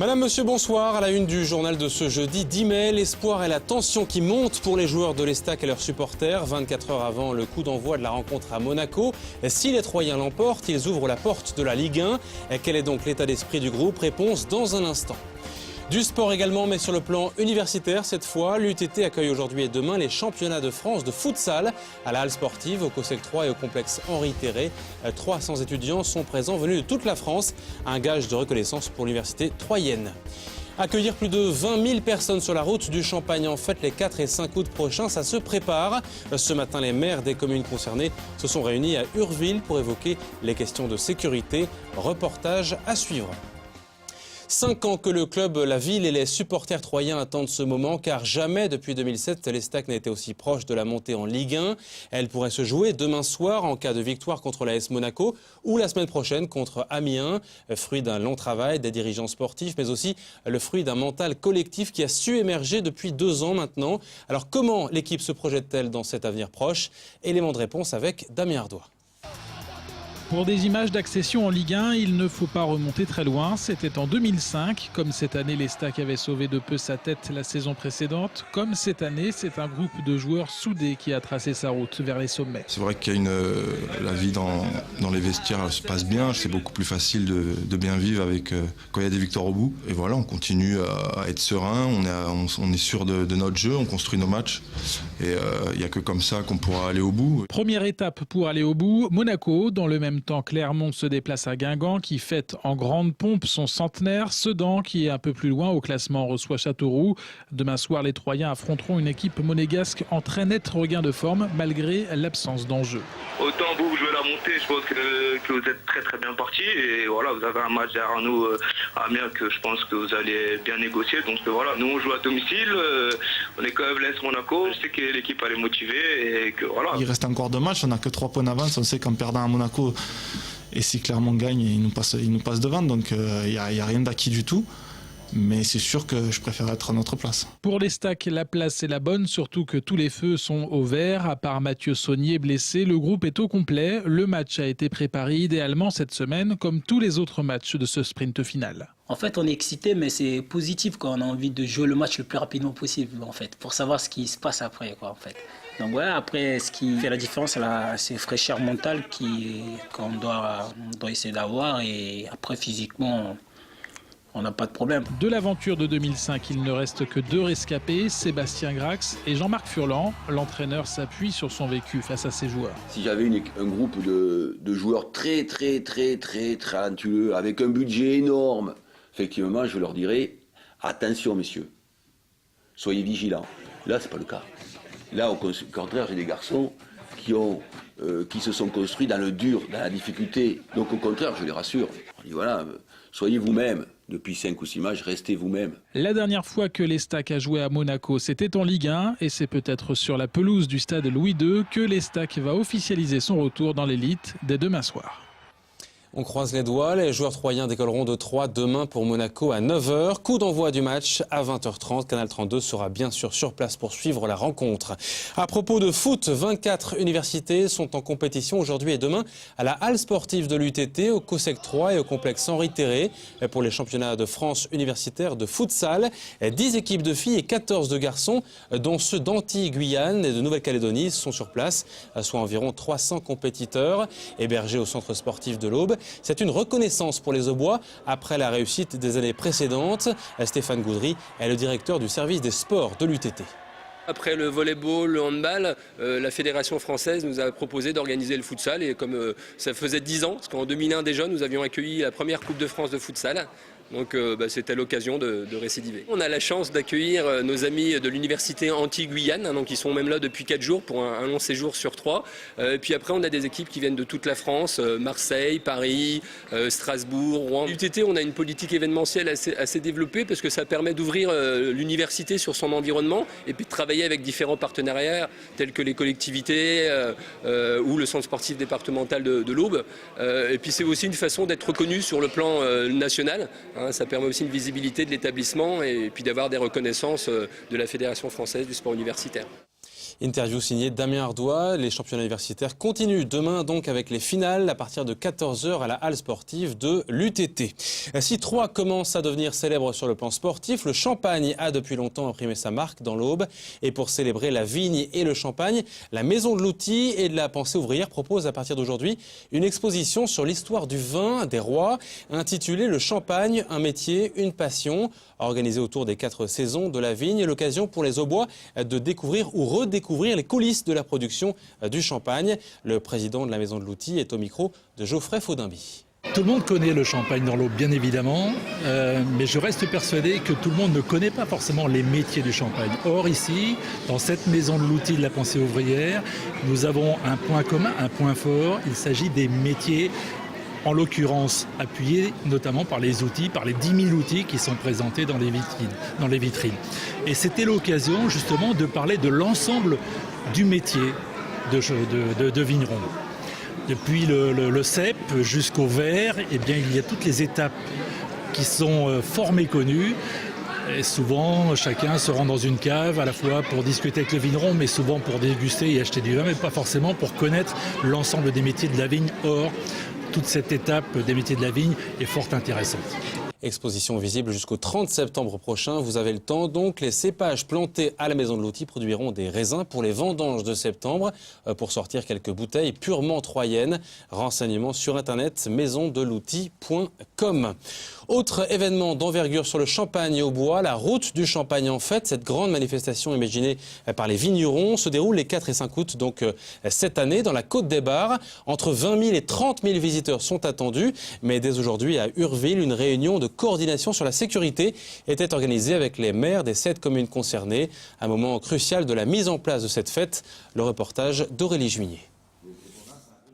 Madame, monsieur, bonsoir. À la une du journal de ce jeudi 10 mai, l'espoir et la tension qui montent pour les joueurs de l'Estac et leurs supporters. 24 heures avant le coup d'envoi de la rencontre à Monaco. Si les Troyens l'emportent, ils ouvrent la porte de la Ligue 1. Quel est donc l'état d'esprit du groupe? Réponse dans un instant. Du sport également, mais sur le plan universitaire cette fois. L'UTT accueille aujourd'hui et demain les championnats de France de futsal à la halle sportive, au COSEC 3 et au complexe Henri Terret. 300 étudiants sont présents venus de toute la France. Un gage de reconnaissance pour l'université troyenne. Accueillir plus de 20 000 personnes sur la route du Champagne en fête les 4 et 5 août prochains, ça se prépare. Ce matin, les maires des communes concernées se sont réunis à Urville pour évoquer les questions de sécurité. Reportage à suivre. 5 ans que le club, la ville et les supporters troyens attendent ce moment, car jamais depuis 2007, l'Estac n'a été aussi proche de la montée en Ligue 1. Elle pourrait se jouer demain soir en cas de victoire contre l'AS Monaco ou la semaine prochaine contre Amiens. Fruit d'un long travail des dirigeants sportifs, mais aussi le fruit d'un mental collectif qui a su émerger depuis 2 ans maintenant. Alors comment l'équipe se projette-t-elle dans cet avenir proche? Élément de réponse avec Damien Ardois. Pour des images d'accession en Ligue 1, il ne faut pas remonter très loin. C'était en 2005. Comme cette année, l'Estac avait sauvé de peu sa tête la saison précédente. Comme cette année, c'est un groupe de joueurs soudés qui a tracé sa route vers les sommets. C'est vrai qu'il y a la vie dans les vestiaires se passe bien. C'est beaucoup plus facile de bien vivre quand il y a des victoires au bout. Et voilà, on continue à être serein. On est sûr de notre jeu. On construit nos matchs. Et il n'y a que comme ça qu'on pourra aller au bout. Première étape pour aller au bout, Monaco. Dans le même temps, Clermont se déplace à Guingamp qui fête en grande pompe son centenaire. Sedan, qui est un peu plus loin au classement, reçoit Châteauroux. Demain soir, les Troyens affronteront une équipe monégasque en très net regain de forme malgré l'absence d'enjeu. Autant vous jouez la montée, je pense que vous êtes très bien partis. Et voilà, vous avez un match derrière nous à Amiens que je pense que vous allez bien négocier. Donc voilà, nous on joue à domicile, on est quand même l'AS Monaco. Je sais que l'équipe elle est motivée et que voilà. Il reste encore 2 matchs, on n'a que 3 points d'avance. On sait qu'en perdant à Monaco, et si Clermont gagne, il nous passe devant. Donc il n'y a rien d'acquis du tout. Mais c'est sûr que je préfère être à notre place. Pour l'Estac, la place est la bonne, surtout que tous les feux sont au vert. À part Mathieu Saunier blessé, le groupe est au complet. Le match a été préparé idéalement cette semaine, comme tous les autres matchs de ce sprint final. En fait, on est excité, mais c'est positif quand on a envie de jouer le match le plus rapidement possible, en fait, pour savoir ce qui se passe après, en fait. Donc voilà, après, ce qui fait la différence, c'est fraîcheur mentale qu'on doit essayer d'avoir. Et après, physiquement, on n'a pas de problème. De l'aventure de 2005, il ne reste que 2 rescapés, Sébastien Grax et Jean-Marc Furlan. L'entraîneur s'appuie sur son vécu face à ses joueurs. Si j'avais un groupe de joueurs très talentueux, avec un budget énorme, effectivement, je leur dirais, attention messieurs, soyez vigilants. Là, c'est pas le cas. Là, au contraire, j'ai des garçons qui se sont construits dans le dur, dans la difficulté. Donc au contraire, je les rassure. On dit voilà, soyez vous-même. Depuis 5 ou 6 matchs, restez vous-même. La dernière fois que l'Estac a joué à Monaco, c'était en Ligue 1. Et c'est peut-être sur la pelouse du stade Louis II que l'Estac va officialiser son retour dans l'élite dès demain soir. On croise les doigts, les joueurs troyens décolleront de Troyes demain pour Monaco à 9 h. Coup d'envoi du match à 20 h 30. Canal 32 sera bien sûr sur place pour suivre la rencontre. À propos de foot, 24 universités sont en compétition aujourd'hui et demain à la halle sportive de l'UTT, au COSEC 3 et au complexe Henri Terret pour les championnats de France universitaires de futsal. 10 équipes de filles et 14 de garçons, dont ceux d'Antilles, Guyane et de Nouvelle-Calédonie, sont sur place, soit environ 300 compétiteurs hébergés au centre sportif de l'Aube. C'est une reconnaissance pour les Aubois après la réussite des années précédentes. Stéphane Goudry est le directeur du service des sports de l'UTT. Après le volleyball, le handball, la Fédération française nous a proposé d'organiser le futsal. Et comme ça faisait 10 ans, parce qu'en 2001 déjà, nous avions accueilli la première Coupe de France de futsal. Donc c'était l'occasion de récidiver. On a la chance d'accueillir nos amis de l'université Antilles-Guyane, donc ils sont même là depuis 4 jours pour un long séjour sur 3. Et puis après on a des équipes qui viennent de toute la France, Marseille, Paris, Strasbourg, Rouen. L'UTT, on a une politique événementielle assez développée parce que ça permet d'ouvrir l'université sur son environnement et puis de travailler avec différents partenariats tels que les collectivités ou le centre sportif départemental de l'Aube. Et puis c'est aussi une façon d'être reconnu sur le plan national. Ça permet aussi une visibilité de l'établissement et puis d'avoir des reconnaissances de la Fédération française du sport universitaire. Interview signée Damien Ardois. Les championnats universitaires continuent demain donc avec les finales à partir de 14h à la halle sportive de l'UTT. Si Troyes commence à devenir célèbre sur le plan sportif, le Champagne a depuis longtemps imprimé sa marque dans l'Aube. Et pour célébrer la vigne et le champagne, la Maison de l'Outil et de la Pensée ouvrière propose à partir d'aujourd'hui une exposition sur l'histoire du vin des rois intitulée Le Champagne, un métier, une passion, organisée autour des 4 saisons de la vigne. L'occasion pour les Aubois de découvrir ou redécouvrir les coulisses de la production du champagne. Le président de la Maison de l'Outil est au micro de Geoffrey Faudinby. Tout le monde connaît le champagne dans l'Aube, bien évidemment, mais je reste persuadé que tout le monde ne connaît pas forcément les métiers du champagne. Or, ici, dans cette Maison de l'Outil de la Pensée ouvrière, nous avons un point commun, un point fort. Il s'agit des métiers, en l'occurrence appuyés notamment par les outils, par les 10 000 outils qui sont présentés dans les vitrines. Et c'était l'occasion justement de parler de l'ensemble du métier de vigneron. Depuis le cep jusqu'au verre, eh bien, il y a toutes les étapes qui sont fort méconnues. Et souvent, chacun se rend dans une cave à la fois pour discuter avec le vigneron, mais souvent pour déguster et acheter du vin, mais pas forcément pour connaître l'ensemble des métiers de la vigne. Or, toute cette étape des métiers de la vigne est fort intéressante. Exposition visible jusqu'au 30 septembre prochain. Vous avez le temps donc. Les cépages plantés à la Maison de l'Outil produiront des raisins pour les vendanges de septembre. Pour sortir quelques bouteilles purement troyennes. Renseignements sur internet maisondeloutil.com. Autre événement d'envergure sur le Champagne et au bois, la route du Champagne en fête. Cette grande manifestation imaginée par les vignerons se déroule les 4 et 5 août donc cette année dans la Côte des Bars. Entre 20 000 et 30 000 visiteurs sont attendus. Mais dès aujourd'hui à Urville, une réunion de coordination sur la sécurité était organisée avec les maires des 7 communes concernées. Un moment crucial de la mise en place de cette fête. Le reportage d'Aurélie Juigné.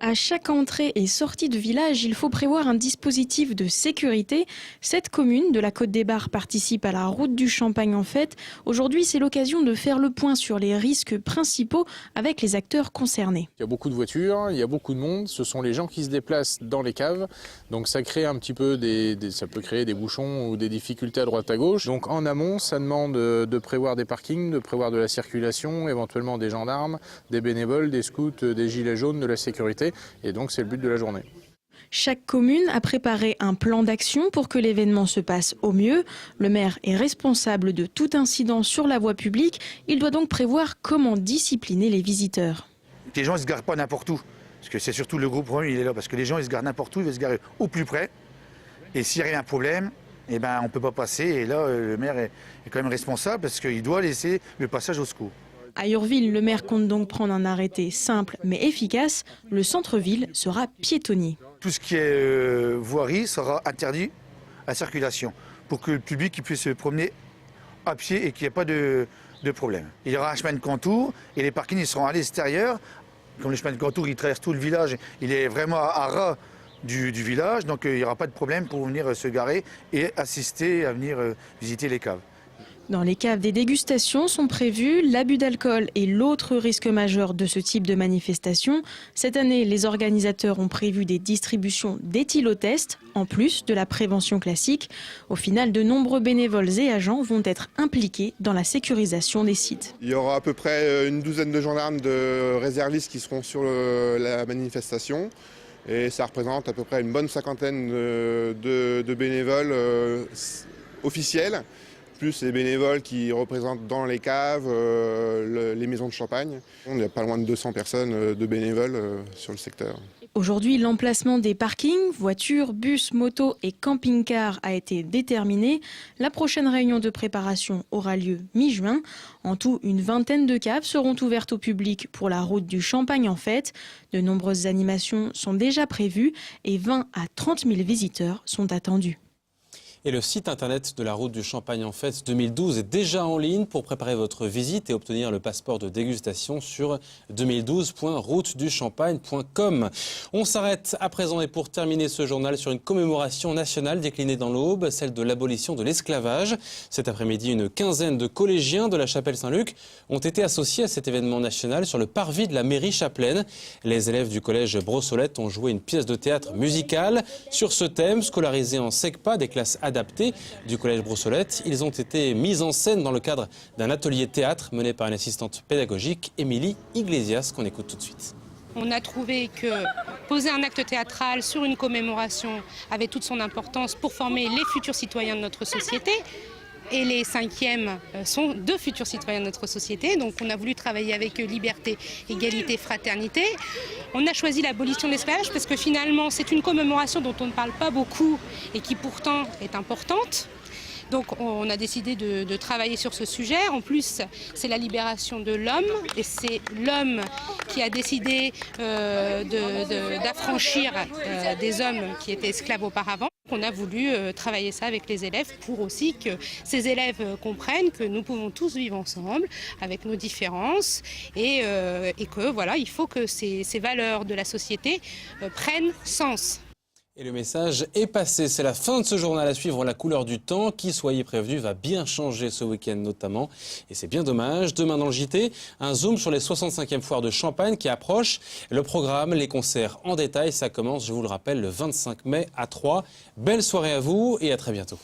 À chaque entrée et sortie de village, il faut prévoir un dispositif de sécurité. 7 communes de la Côte des Bars participent à la route du Champagne en fête. Aujourd'hui, c'est l'occasion de faire le point sur les risques principaux avec les acteurs concernés. Il y a beaucoup de voitures, il y a beaucoup de monde, ce sont les gens qui se déplacent dans les caves. Donc ça crée un petit peu ça peut créer des bouchons ou des difficultés à droite à gauche. Donc en amont, ça demande de prévoir des parkings, de prévoir de la circulation, éventuellement des gendarmes, des bénévoles, des scouts, des gilets jaunes, de la sécurité. Et donc c'est le but de la journée. Chaque commune a préparé un plan d'action pour que l'événement se passe au mieux. Le maire est responsable de tout incident sur la voie publique. Il doit donc prévoir comment discipliner les visiteurs. Les gens ne se garent pas n'importe où. Parce que c'est surtout le gros problème, il est là. Parce que les gens ils se garent n'importe où, ils vont se garer au plus près. Et s'il y a un problème, eh ben, on ne peut pas passer. Et là, le maire est quand même responsable parce qu'il doit laisser le passage au secours. À Urville, le maire compte donc prendre un arrêté simple mais efficace. Le centre-ville sera piétonnier. Tout ce qui est voirie sera interdit à circulation pour que le public puisse se promener à pied et qu'il n'y ait pas de problème. Il y aura un chemin de contour et les parkings ils seront à l'extérieur. Comme le chemin de contour il traverse tout le village, il est vraiment à ras du village, donc il n'y aura pas de problème pour venir se garer et assister à venir visiter les caves. Dans les caves, des dégustations sont prévues. L'abus d'alcool est l'autre risque majeur de ce type de manifestation. Cette année, les organisateurs ont prévu des distributions d'éthylotest, en plus de la prévention classique. Au final, de nombreux bénévoles et agents vont être impliqués dans la sécurisation des sites. Il y aura à peu près une douzaine de gendarmes de réservistes qui seront sur la manifestation. Et ça représente à peu près une bonne cinquantaine de bénévoles officiels, plus les bénévoles qui représentent dans les caves, les maisons de champagne. On est pas loin de 200 personnes de bénévoles sur le secteur. Aujourd'hui, l'emplacement des parkings, voitures, bus, motos et camping-cars a été déterminé. La prochaine réunion de préparation aura lieu mi-juin. En tout, une vingtaine de caves seront ouvertes au public pour la route du Champagne en fête. De nombreuses animations sont déjà prévues et 20 à 30 000 visiteurs sont attendus. Et le site internet de la route du Champagne en fête 2012 est déjà en ligne pour préparer votre visite et obtenir le passeport de dégustation sur 2012.routeduchampagne.com. On s'arrête à présent et pour terminer ce journal sur une commémoration nationale déclinée dans l'Aube, celle de l'abolition de l'esclavage. Cet après-midi, une quinzaine de collégiens de la chapelle Saint-Luc ont été associés à cet événement national sur le parvis de la mairie chapelaine. Les élèves du collège Brossolette ont joué une pièce de théâtre musicale sur ce thème, scolarisé en SECPA, des classes adaptées adaptés du Collège Brossolette. Ils ont été mis en scène dans le cadre d'un atelier théâtre mené par une assistante pédagogique, Émilie Iglesias, qu'on écoute tout de suite. On a trouvé que poser un acte théâtral sur une commémoration avait toute son importance pour former les futurs citoyens de notre société. Et les 5e sont 2 futurs citoyens de notre société. Donc on a voulu travailler avec liberté, égalité, fraternité. On a choisi l'abolition de l'esclavage parce que finalement c'est une commémoration dont on ne parle pas beaucoup et qui pourtant est importante. Donc on a décidé de travailler sur ce sujet. En plus, c'est la libération de l'homme et c'est l'homme qui a décidé d'affranchir des hommes qui étaient esclaves auparavant. On a voulu travailler ça avec les élèves pour aussi que ces élèves comprennent que nous pouvons tous vivre ensemble avec nos différences et que voilà, il faut que ces valeurs de la société prennent sens. Et le message est passé. C'est la fin de ce journal. À suivre, la couleur du temps qui, soyez prévenus, va bien changer ce week-end notamment. Et c'est bien dommage. Demain dans le JT, un zoom sur les 65e foires de Champagne qui approchent. Le programme, les concerts en détail, ça commence, je vous le rappelle, le 25 mai à 3. Belle soirée à vous et à très bientôt.